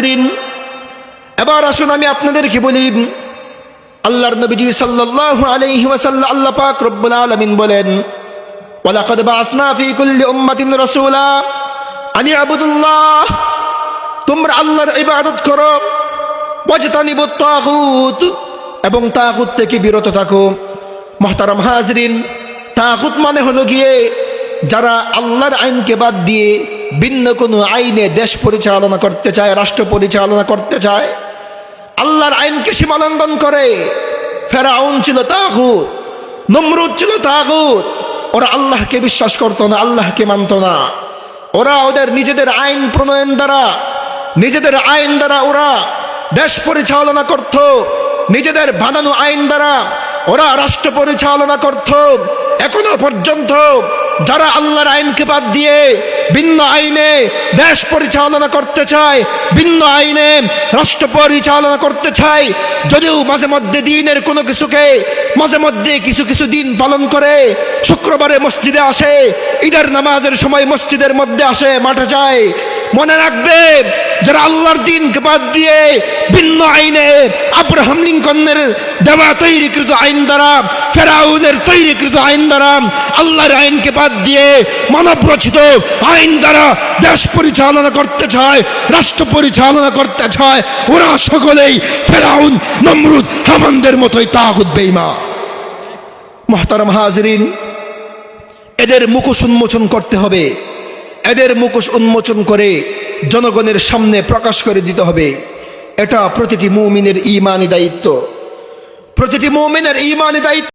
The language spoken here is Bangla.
হাজরিন, এবার আসুন আমি আপনাদেরকে বলি, আল্লাহর নবীজি সাল্লাল্লাহু আলাইহি ওয়াসাল্লাম, আল্লাহ পাক রব্বুল আলামিন বলেন, ওয়ালাকাদ বাআসনা ফি কুল্লি উম্মাতিন রাসূলা আন ইবুদুল্লাহ, তোমরা আল্লাহর ইবাদত করো, ওয়াজতানিবুত তাগুত, এবং তাগুত থেকে বিরত থাকো। মুহতারাম হাজরিন, তাগুত মানে হলো গিয়ে যারা আল্লাহর আইনকে বাদ দিয়ে ভিন্ন কোনো আইনে দেশ পরিচালনা করতে চায়, রাষ্ট্র পরিচালনা করতে চায়, আল্লাহর আইনকে সীমালঙ্ঘন করে। ফেরাউন ছিল তাগুত, নমরুদ ছিল তাগুত। ওরা আল্লাহকে বিশ্বাস করতো না, আল্লাহকে মানত না। ওরা ওদের নিজেদের আইন প্রণয়ন দ্বারা, নিজেদের আইন দ্বারা ওরা দেশ পরিচালনা করত, নিজেদের বানানো আইন দ্বারা ওরা রাষ্ট্র পরিচালনা করত। এখনো পর্যন্ত যারা আল্লাহর আইনকে বাদ দিয়ে ভিন্ন আইনে দেশ পরিচালনা করতে চায়, ভিন্ন আইনে রাষ্ট্র পরিচালনা করতে চায়, যদিও মাঝে মধ্যে দিনের কোনো কিছুকে মাঝে মধ্যে কিছু কিছু দিন পালন করে, শুক্রবারে মসজিদে আসে, ঈদের নামাজের সময় মসজিদের মধ্যে আসে, মাঠে যায়, মনে রাখবে যারা আল্লাহর দিনকে বাদ দিয়ে ভিন্ন আইনে, আব্রাহাম লিঙ্কনের দেওয়া তৈরিকৃত আইন দ্বারা, ফেরাউনের তৈরিকৃত আইন দ্বারা, আল্লাহর আইনকে বাদ দিয়ে মানব রচিত আইন দ্বারা দেশ পরিচালনা করতে চায়, রাষ্ট্র পরিচালনা করতে চায়, ওরা সকলেই ফেরাউন, নমরুদ, হামানদের মতোই তাগুত, বেঈমান। মুহতারাম হাজরিন, এদের মুখোশ উন্মোচন করতে হবে। এদের মুখোশ উন্মোচন করে জনগণের সামনে প্রকাশ করে দিতে হবে। এটা প্রতিটি মুমিনের ঈমানি দায়িত্ব, প্রতিটি মুমিনের ঈমানি দায়িত্ব।